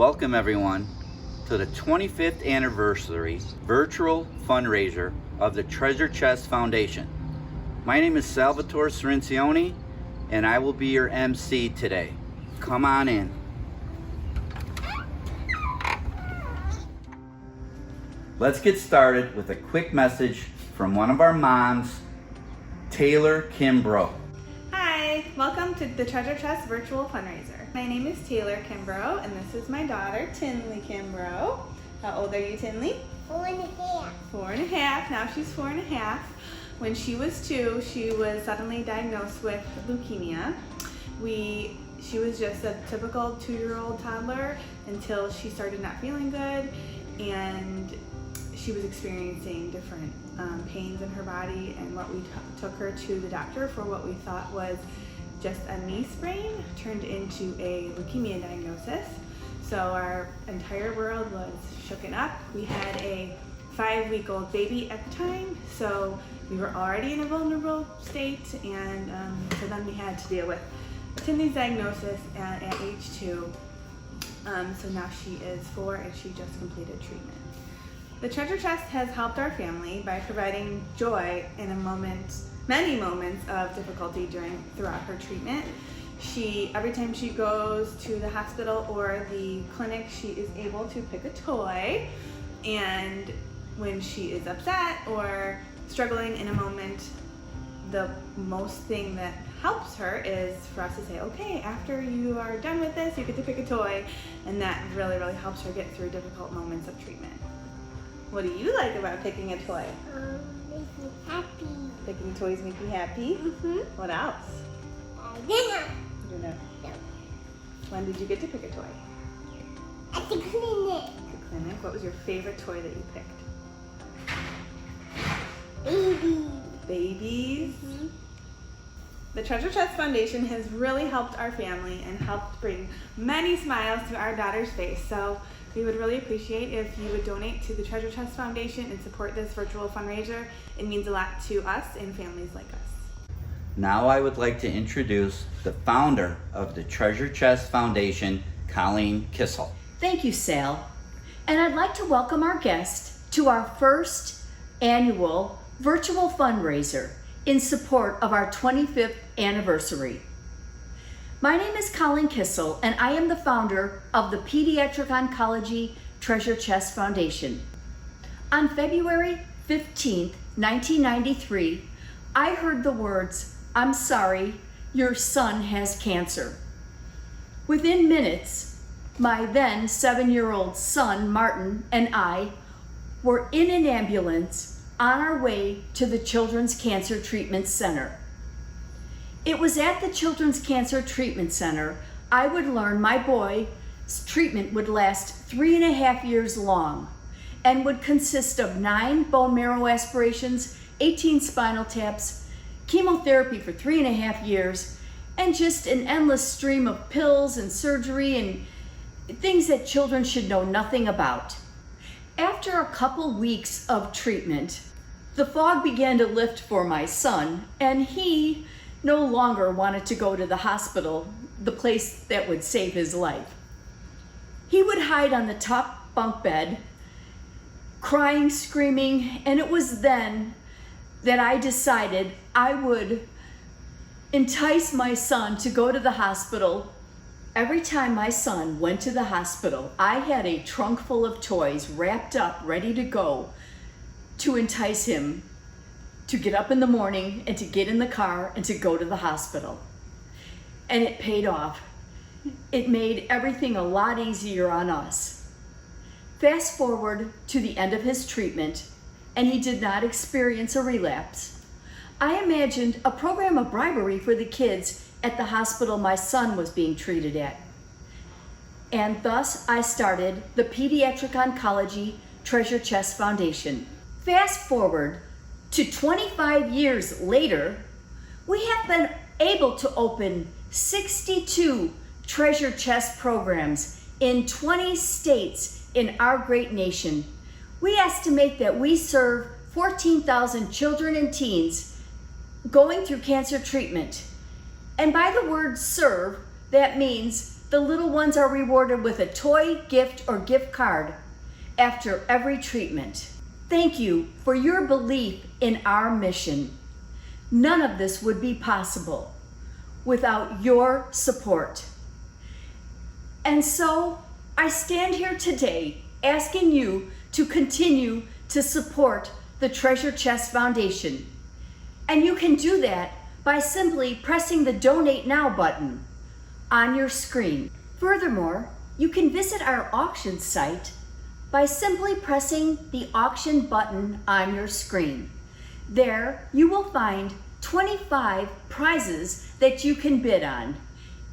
Welcome everyone to the 25th Anniversary Virtual Fundraiser of the Treasure Chest Foundation. My name is Salvatore Cirincione and I will be your MC today. Come on in. Let's get started with a quick message from one of our moms, Taylor Kimbrough. Hi, welcome to the Treasure Chest Virtual Fundraiser. My name is Taylor Kimbrough and this is my daughter, Tinley Kimbrough. How old are you, Tinley? 4.5. 4.5, now she's 4.5. When she was 2, she was suddenly diagnosed with leukemia. She was just a typical 2-year-old toddler until she started not feeling good and she was experiencing different pains in her body, and what we took her to the doctor for what we thought was just a knee sprain turned into a leukemia diagnosis. So our entire world was shooken up. We had a 5-week-old baby at the time, so we were already in a vulnerable state, and so then we had to deal with Tinley's diagnosis at age 2. So now she is 4 and she just completed treatment. The Treasure Chest has helped our family by providing joy in many moments of difficulty throughout her treatment. Every time she goes to the hospital or the clinic, she is able to pick a toy, and when she is upset or struggling in a moment, the most thing that helps her is for us to say, okay, after you are done with this, you get to pick a toy, and that really, really helps her get through difficult moments of treatment. What do you like about picking a toy? Makes me happy. Picking toys make you happy? Mm-hmm. What else? Dinner. You know. No. When did you get to pick a toy? At the clinic. The clinic. What was your favorite toy that you picked? Baby. Babies. Mm-hmm. The Treasure Chest Foundation has really helped our family and helped bring many smiles to our daughter's face. So we would really appreciate if you would donate to the Treasure Chest Foundation and support this virtual fundraiser. It means a lot to us and families like us. Now I would like to introduce the founder of the Treasure Chest Foundation, Colin Kissel. Thank you, Sal. And I'd like to welcome our guest to our first annual virtual fundraiser in support of our 25th anniversary. My name is Colin Kissel, and I am the founder of the Pediatric Oncology Treasure Chest Foundation. On February 15th, 1993, I heard the words, "I'm sorry, your son has cancer." Within minutes, my then 7-year-old son, Martin, and I were in an ambulance on our way to the Children's Cancer Treatment Center. It was at the Children's Cancer Treatment Center I would learn my boy's treatment would last 3.5 years long and would consist of 9 bone marrow aspirations, 18 spinal taps, chemotherapy for 3.5 years, and just an endless stream of pills and surgery and things that children should know nothing about. After a couple weeks of treatment, the fog began to lift for my son, and he no longer wanted to go to the hospital, the place that would save his life. He would hide on the top bunk bed, crying, screaming, and it was then that I decided I would entice my son to go to the hospital. Every time my son went to the hospital, I had a trunk full of toys wrapped up, ready to go, to entice him to get up in the morning and to get in the car and to go to the hospital. And it paid off. It made everything a lot easier on us. Fast forward to the end of his treatment, and he did not experience a relapse. I imagined a program of bribery for the kids at the hospital my son was being treated at. And thus I started the Pediatric Oncology Treasure Chest Foundation. Fast forward to 25 years later, we have been able to open 62 treasure chest programs in 20 states in our great nation. We estimate that we serve 14,000 children and teens going through cancer treatment. And by the word serve, that means The little ones are rewarded with a toy, gift, or gift card after every treatment. Thank you for your belief in our mission. None of this would be possible without your support. And so I stand here today asking you to continue to support the Treasure Chest Foundation. And you can do that by simply pressing the Donate Now button on your screen. Furthermore, you can visit our auction site by simply pressing the auction button on your screen. There, you will find 25 prizes that you can bid on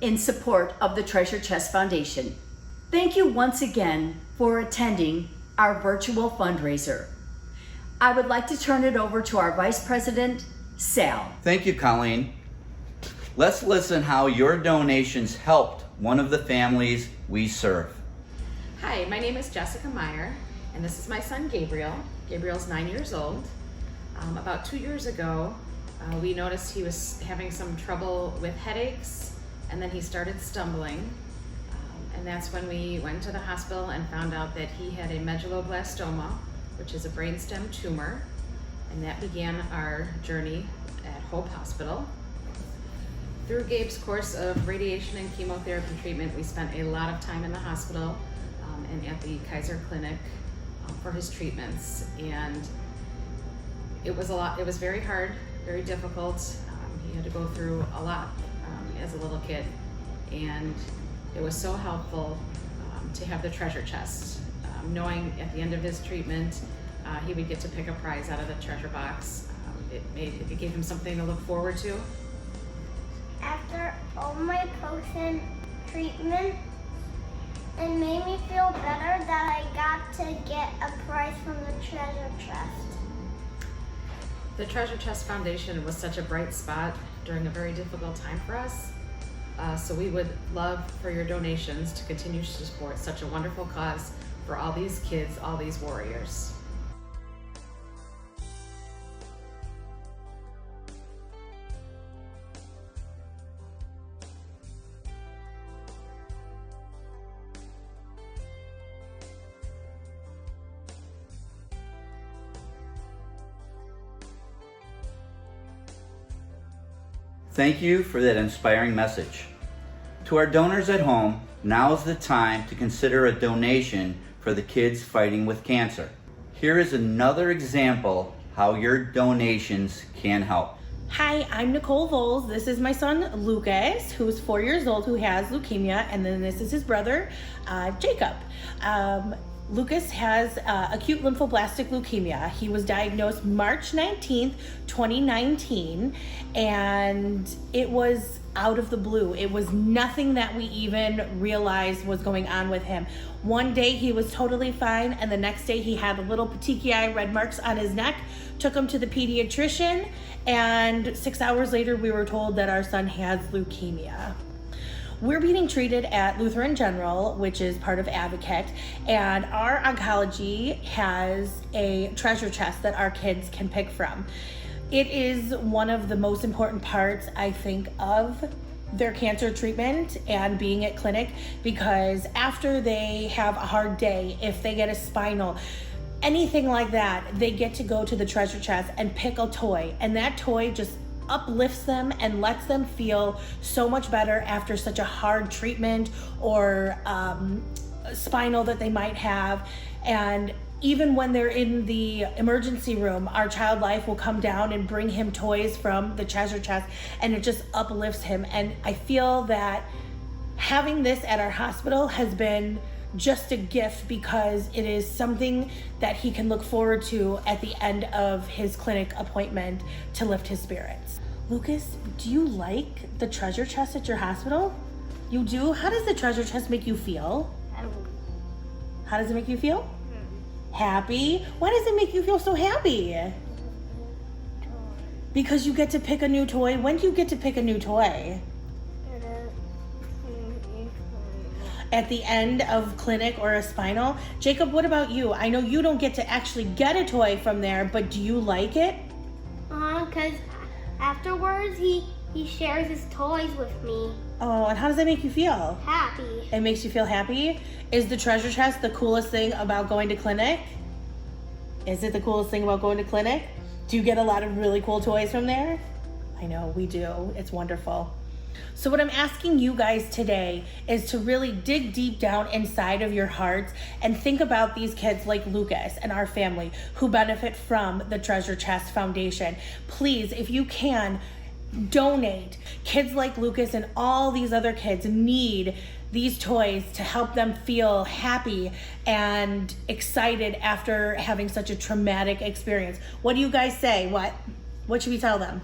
in support of the Treasure Chest Foundation. Thank you once again for attending our virtual fundraiser. I would like to turn it over to our Vice President, Sal. Thank you, Colleen. Let's listen how your donations helped one of the families we serve. Hi, my name is Jessica Meyer, and this is my son Gabriel. Gabriel's 9 years old. About 2 years ago, we noticed he was having some trouble with headaches, and then he started stumbling. And that's when we went to the hospital and found out that he had a medulloblastoma, which is a brainstem tumor, and that began our journey at Hope Hospital. Through Gabe's course of radiation and chemotherapy treatment, we spent a lot of time in the hospital and at the Kaiser Clinic for his treatments, and it was a lot. It was very hard, very difficult. He had to go through a lot as a little kid, and it was so helpful to have the treasure chest, knowing at the end of his treatment he would get to pick a prize out of the treasure box. It gave him something to look forward to. After all my potion treatment, it made me feel better that I got to get a prize from the treasure chest. The Treasure Chest Foundation was such a bright spot during a very difficult time for us. So we would love for your donations to continue to support such a wonderful cause for all these kids, all these warriors. Thank you for that inspiring message. To our donors at home, now is the time to consider a donation for the kids fighting with cancer. Here is another example how your donations can help. Hi, I'm Nicole Volz. This is my son Lucas, who's 4 years old, who has leukemia, and then this is his brother, Jacob. Lucas has acute lymphoblastic leukemia. He was diagnosed March 19th, 2019, and it was out of the blue. It was nothing that we even realized was going on with him. One day he was totally fine, and the next day he had little petechiae red marks on his neck. Took him to the pediatrician, and 6 hours later we were told that our son has leukemia. We're being treated at Lutheran General, which is part of Advocate, and our oncology has a treasure chest that our kids can pick from. It is one of the most important parts, I think, of their cancer treatment and being at clinic, because after they have a hard day, if they get a spinal, anything like that, they get to go to the treasure chest and pick a toy, and that toy just uplifts them and lets them feel so much better after such a hard treatment or spinal that they might have. And even when they're in the emergency room, our child life will come down and bring him toys from the treasure chest, and it just uplifts him. And I feel that having this at our hospital has been just a gift, because it is something that he can look forward to at the end of his clinic appointment to lift his spirits. Lucas, do you like the treasure chest at your hospital? You do? How does the treasure chest make you feel? How does it make you feel? Happy? Why does it make you feel so happy? Because you get to pick a new toy. When do you get to pick a new toy? At the end of clinic or a spinal? Jacob, what about you? I know you don't get to actually get a toy from there, but do you like it? Because afterwards he He shares his toys with me. Oh, and how does that make you feel? Happy. It makes you feel happy? Is the treasure chest the coolest thing about going to clinic? Is it the coolest thing about going to clinic? Do you get a lot of really cool toys from there? I know, we do. It's wonderful. So what I'm asking you guys today is to really dig deep down inside of your hearts and think about these kids like Lucas and our family who benefit from the Treasure Chest Foundation. Please, if you can, donate. Kids like Lucas and all these other kids need these toys to help them feel happy and excited after having such a traumatic experience. What do you guys say? What should we tell them?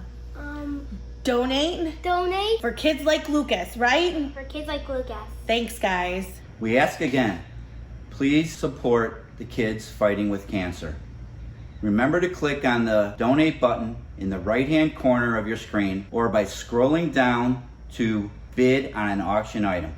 Donate For kids like Lucas, right? For kids like Lucas. Thanks, guys. We ask again, please support the kids fighting with cancer. Remember to click on the donate button in the right-hand corner of your screen or by scrolling down to bid on an auction item.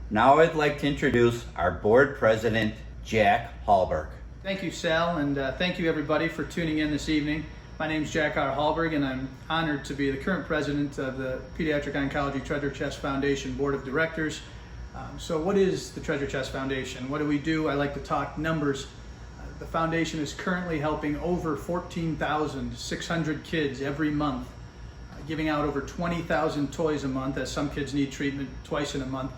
Now I'd like to introduce our board president, Jack Hallberg. Thank you, Sal, and thank you everybody for tuning in this evening. My name is Jack R. Hallberg, and I'm honored to be the current president of the Pediatric Oncology Treasure Chest Foundation Board of Directors. So what is the Treasure Chest Foundation? What do we do? I like to talk numbers. The foundation is currently helping over 14,600 kids every month, giving out over 20,000 toys a month, as some kids need treatment twice in a month.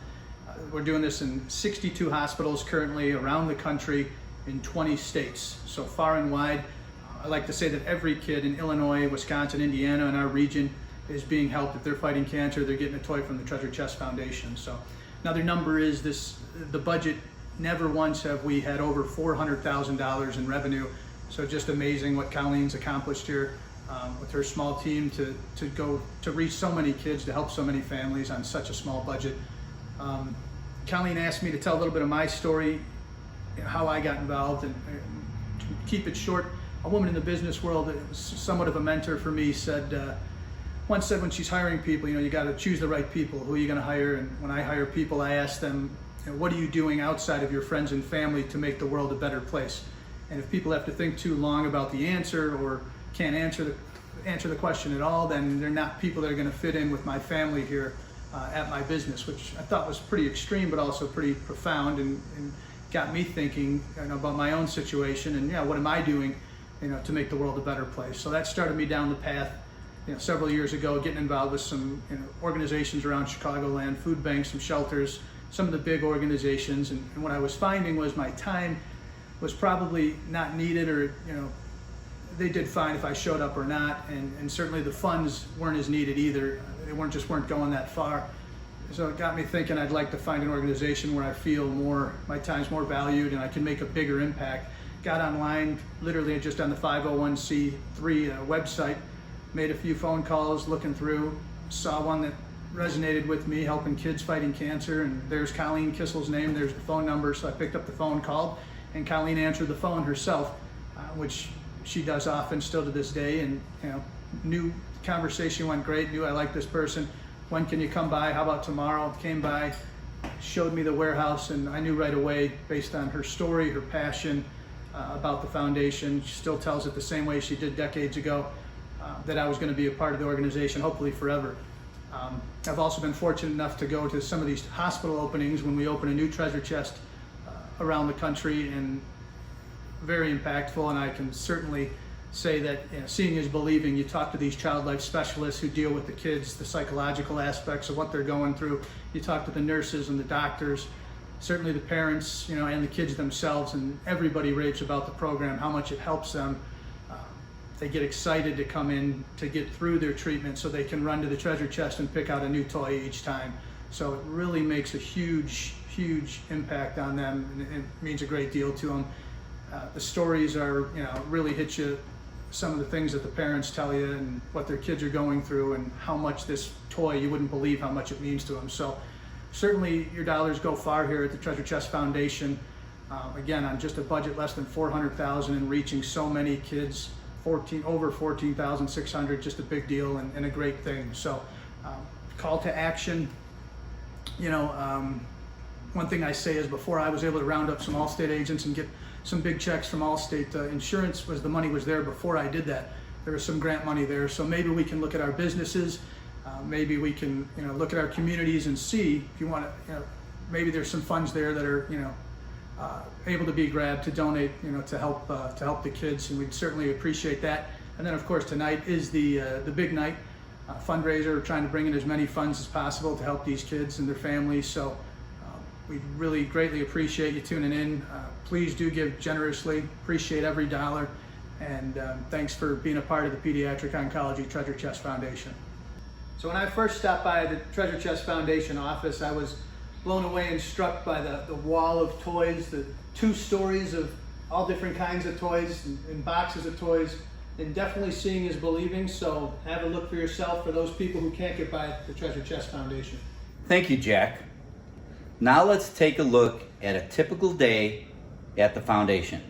We're doing this in 62 hospitals currently around the country in 20 states, so far and wide. I like to say that every kid in Illinois, Wisconsin, Indiana, and our region is being helped. If they're fighting cancer, they're getting a toy from the Treasure Chest Foundation. So another number is this: the budget. Never once have we had over $400,000 in revenue. So just amazing what Colleen's accomplished here with her small team to reach so many kids, to help so many families on such a small budget. Colleen asked me to tell a little bit of my story, how I got involved, and to keep it short. A woman in the business world, somewhat of a mentor for me, once said when she's hiring people, you got to choose the right people. Who are you going to hire? And when I hire people, I ask them, what are you doing outside of your friends and family to make the world a better place? And if people have to think too long about the answer or can't answer the question at all, then they're not people that are going to fit in with my family here at my business, which I thought was pretty extreme, but also pretty profound, and got me thinking about my own situation and what am I doing to make the world a better place. So that started me down the path, several years ago, getting involved with some organizations around Chicagoland, food banks, some shelters, some of the big organizations. And what I was finding was my time was probably not needed, or they did fine if I showed up or not, and certainly the funds weren't as needed either. They weren't going that far. So it got me thinking I'd like to find an organization where I feel my time's more valued and I can make a bigger impact. Got online, literally just on the 501c3 website, made a few phone calls, looking through, saw one that resonated with me, helping kids fighting cancer, and there's Colin Kissel's name, there's the phone number, so I picked up the phone, called, and Colleen answered the phone herself, which she does often still to this day, and knew the conversation went great, knew I liked this person. When can you come by? How about tomorrow? Came by, showed me the warehouse, and I knew right away, based on her story, her passion, about the foundation. She still tells it the same way she did decades ago, that I was going to be a part of the organization, hopefully forever. I've also been fortunate enough to go to some of these hospital openings when we open a new treasure chest around the country, and very impactful. And I can certainly say that seeing is believing. You talk to these child life specialists who deal with the kids, the psychological aspects of what they're going through. You talk to the nurses and the doctors, certainly the parents, and the kids themselves, and everybody raves about the program, how much it helps them. They get excited to come in to get through their treatment so they can run to the treasure chest and pick out a new toy each time. So it really makes a huge, huge impact on them, and it means a great deal to them. The stories are, really hit you, some of the things that the parents tell you and what their kids are going through, and how much this toy, you wouldn't believe how much it means to them. So certainly your dollars go far here at the Treasure Chest Foundation. Again, on just a budget less than $400,000 and reaching so many kids, over 14,600, just a big deal and a great thing. So call to action. One thing I say is, before I was able to round up some Allstate agents and get some big checks from Allstate, insurance the money was there before I did that. There was some grant money there. So maybe we can look at our businesses, maybe we can, look at our communities and see if you want to, maybe there's some funds there that are, able to be grabbed to donate, to help the kids, and we'd certainly appreciate that. And then, of course, tonight is the big night fundraiser. We're trying to bring in as many funds as possible to help these kids and their families. So we really greatly appreciate you tuning in. Please do give generously. Appreciate every dollar. And thanks for being a part of the Pediatric Oncology Treasure Chest Foundation. So when I first stopped by the Treasure Chest Foundation office, I was blown away and struck by the wall of toys, the 2 stories of all different kinds of toys and boxes of toys. And definitely seeing is believing, so have a look for yourself for those people who can't get by the Treasure Chest Foundation. Thank you, Jack. Now let's take a look at a typical day at the foundation.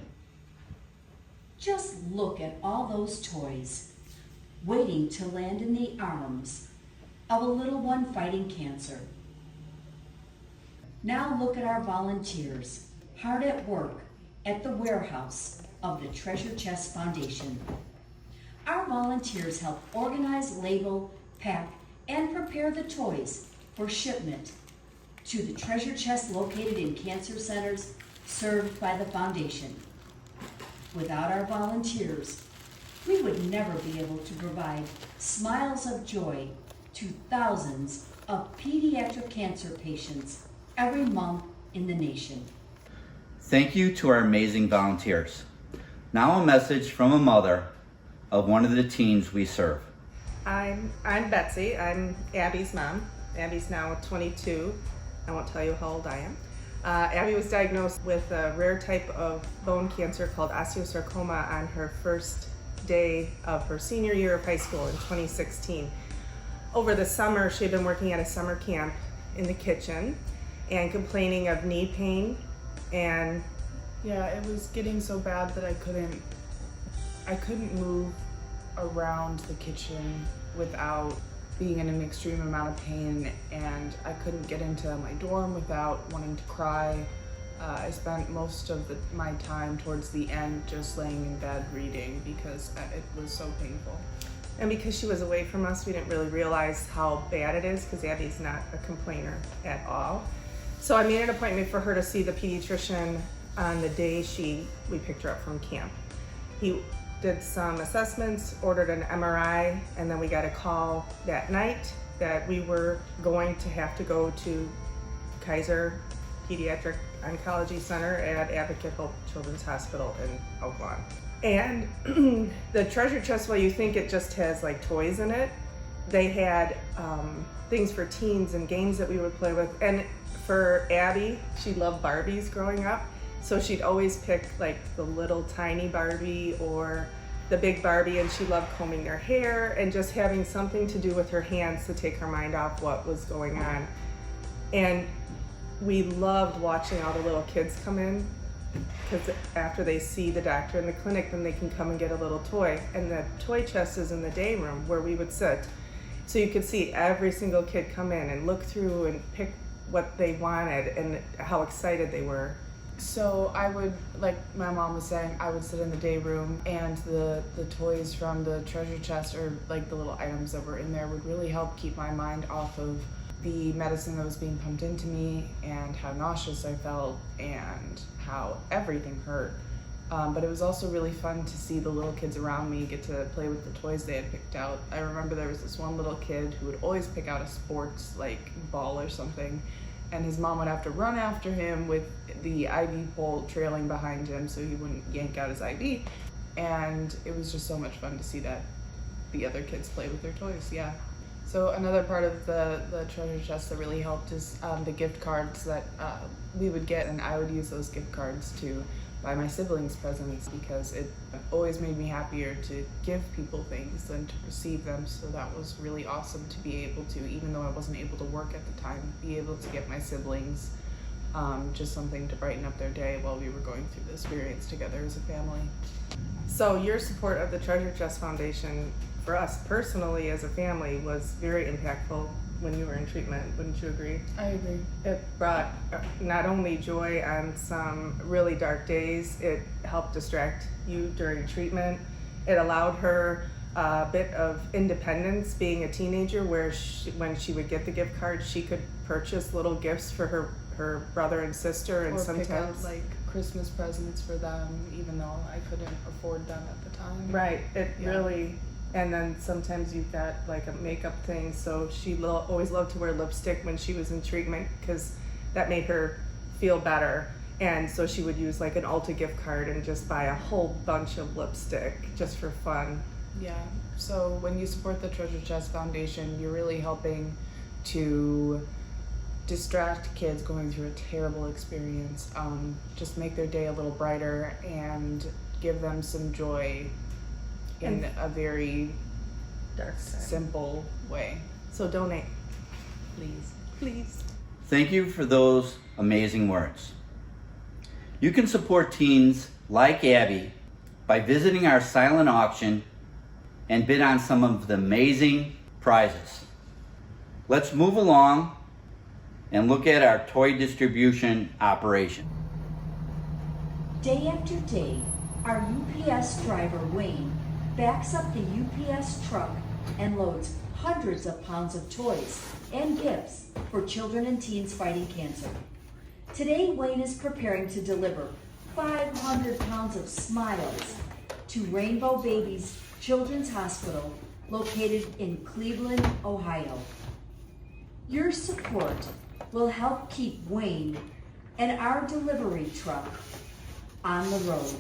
Just look at all those toys, waiting to land in the arms of a little one fighting cancer. Now look at our volunteers, hard at work at the warehouse of the Treasure Chest Foundation. Our volunteers help organize, label, pack, and prepare the toys for shipment to the treasure chest located in cancer centers served by the foundation. Without our volunteers, we would never be able to provide smiles of joy to thousands of pediatric cancer patients every month in the nation. Thank you to our amazing volunteers. Now a message from a mother of one of the teens we serve. I'm Betsy. I'm Abby's mom. Abby's now 22. I won't tell you how old I am. Abby was diagnosed with a rare type of bone cancer called osteosarcoma on her first day of her senior year of high school in 2016. Over the summer, she had been working at a summer camp in the kitchen and complaining of knee pain, and yeah, it was getting so bad that I couldn't move around the kitchen without being in an extreme amount of pain, and I couldn't get into my dorm without wanting to cry. I spent most of my time towards the end just laying in bed reading because it was so painful. And because she was away from us, we didn't really realize how bad it is, because Abby's not a complainer at all. So I made an appointment for her to see the pediatrician on the day we picked her up from camp. He did some assessments, ordered an MRI, and then we got a call that night that we were going to have to go to Kaiser Pediatric Oncology Center at Advocate Hope Children's Hospital in Oak Lawn. And the treasure chest, while you think it just has like toys in it, they had things for teens and games that we would play with. And for Abby, she loved Barbies growing up. So she'd always pick like the little tiny Barbie or the big Barbie, and she loved combing her hair and just having something to do with her hands to take her mind off what was going on. And we loved watching all the little kids come in, because after they see the doctor in the clinic, then they can come and get a little toy. And the toy chest is in the day room where we would sit. So you could see every single kid come in and look through and pick what they wanted and how excited they were. So I would, like my mom was saying, I would sit in the day room, and the toys from the treasure chest, or like the little items that were in there, would really help keep my mind off of the medicine that was being pumped into me and how nauseous I felt and how everything hurt. But it was also really fun to see the little kids around me get to play with the toys they had picked out. I remember there was this one little kid who would always pick out a sports like ball or something, and his mom would have to run after him with the IV pole trailing behind him so he wouldn't yank out his IV. And it was just so much fun to see that the other kids play with their toys, yeah. So another part of the treasure chest that really helped is the gift cards that we would get, and I would use those gift cards to buy my siblings presents, because it always made me happier to give people things than to receive them. So that was really awesome to be able to, even though I wasn't able to work at the time, be able to get my siblings just something to brighten up their day while we were going through the experience together as a family. So your support of the Treasure Chest Foundation, for us personally as a family, was very impactful when you were in treatment, wouldn't you agree? I agree. It brought not only joy on some really dark days, it helped distract you during treatment. It allowed her a bit of independence being a teenager, where when she would get the gift card, she could purchase little gifts for her brother and sister, and or sometimes pick out like Christmas presents for them, even though I couldn't afford them at the time. right. It Yeah. really, and then sometimes you've got like a makeup thing. So she always loved to wear lipstick when she was in treatment because that made her feel better. And so she would use like an Ulta gift card and just buy a whole bunch of lipstick just for fun. Yeah. So when you support the Treasure Chest Foundation, you're really helping to distract kids going through a terrible experience, just make their day a little brighter and give them some joy in a very Dark side. simple way. So donate. Please. Please. Thank you for those amazing words. You can support teens like Abby by visiting our silent auction and bid on some of the amazing prizes. Let's move along and look at our toy distribution operation. Day after day, our UPS driver, Wayne, backs up the UPS truck and loads hundreds of pounds of toys and gifts for children and teens fighting cancer. Today, Wayne is preparing to deliver 500 pounds of smiles to Rainbow Babies Children's Hospital located in Cleveland, Ohio. Your support will help keep Wayne and our delivery truck on the road.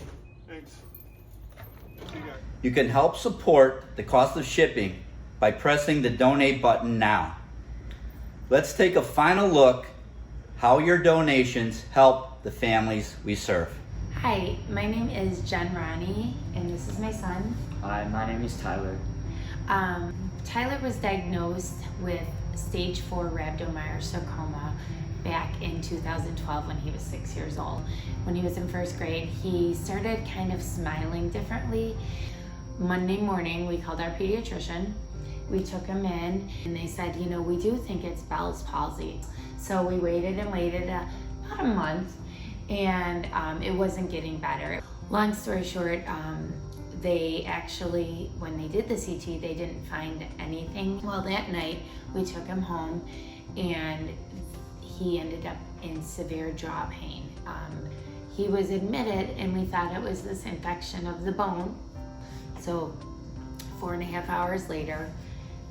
You can help support the cost of shipping by pressing the donate button now. Let's take a final look how your donations help the families we serve. Hi, my name is Jen Ronnie, and this is my son. Hi, my name is Tyler. Tyler was diagnosed with stage 4 rhabdomyosarcoma back in 2012 when he was 6 years old. When he was in first grade, he started kind of smiling differently. Monday morning, we called our pediatrician. We took him in, and they said, you know, we do think it's Bell's palsy. So we waited and waited about a month, and it wasn't getting better. Long story short, they actually, when they did the CT, they didn't find anything. Well, that night, we took him home, and he ended up in severe jaw pain. He was admitted, and we thought it was this infection of the bone. So 4.5 hours later,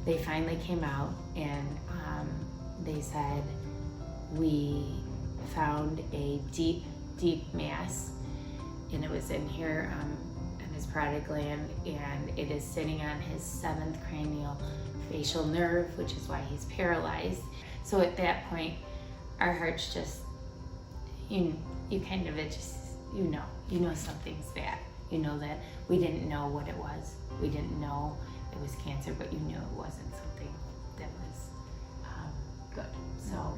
they finally came out, and they said, we found a deep, deep mass, and it was in here in his parotid gland, and it is sitting on his 7th cranial facial nerve, which is why he's paralyzed. So at that point, our hearts just, you kind of, it just, you know something's bad. You know that we didn't know what it was. We didn't know it was cancer, but you knew it wasn't something that was good. So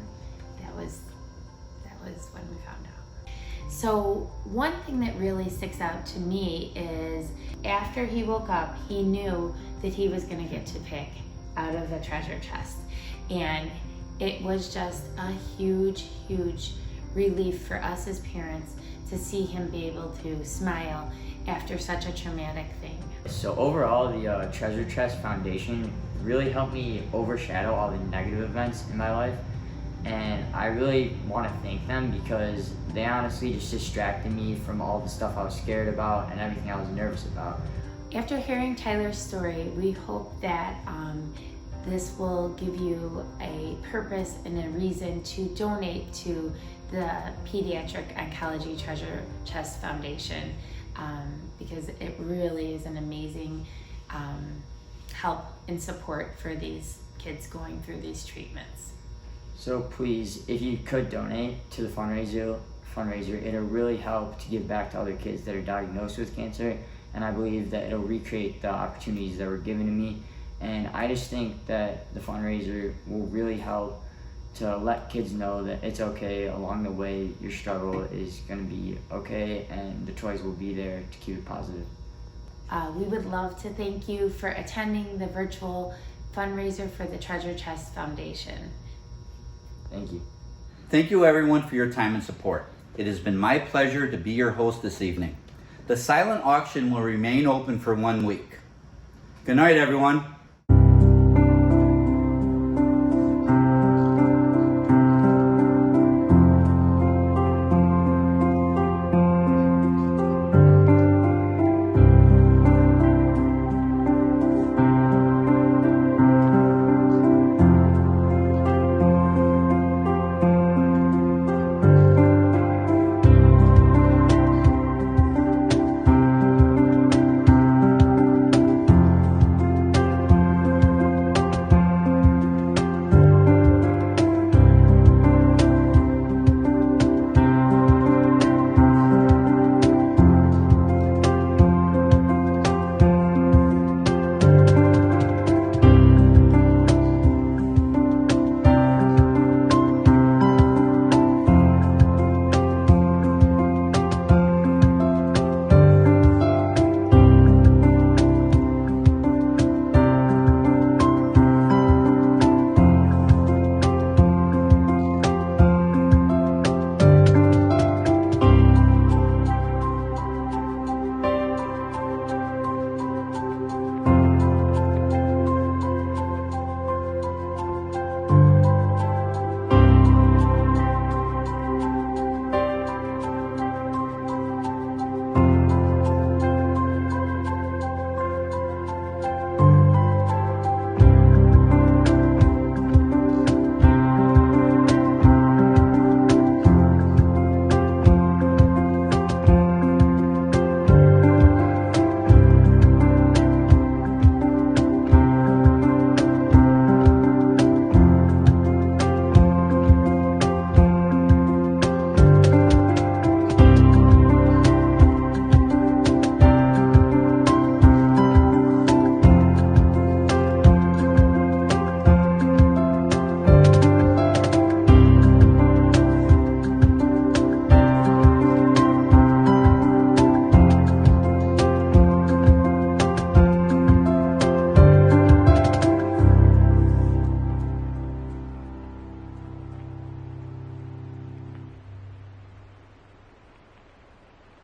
that was when we found out. So one thing that really sticks out to me is after he woke up, he knew that he was gonna get to pick out of the treasure chest. And it was just a huge, huge relief for us as parents to see him be able to smile after such a traumatic thing. So overall, the Treasure Chest Foundation really helped me overshadow all the negative events in my life. And I really want to thank them because they honestly just distracted me from all the stuff I was scared about and everything I was nervous about. After hearing Tyler's story, we hope that this will give you a purpose and a reason to donate to the Pediatric Oncology Treasure Chest Foundation because it really is an amazing help and support for these kids going through these treatments. So please, if you could donate to the fundraiser, it'll really help to give back to other kids that are diagnosed with cancer, and I believe that it'll recreate the opportunities that were given to me. And I just think that the fundraiser will really help to let kids know that it's okay along the way. Your struggle is going to be okay, and the toys will be there to keep it positive. We would love to thank you for attending the virtual fundraiser for the Treasure Chest Foundation. Thank you. Thank you everyone for your time and support. It has been my pleasure to be your host this evening. The silent auction will remain open for 1 week. Good night, everyone.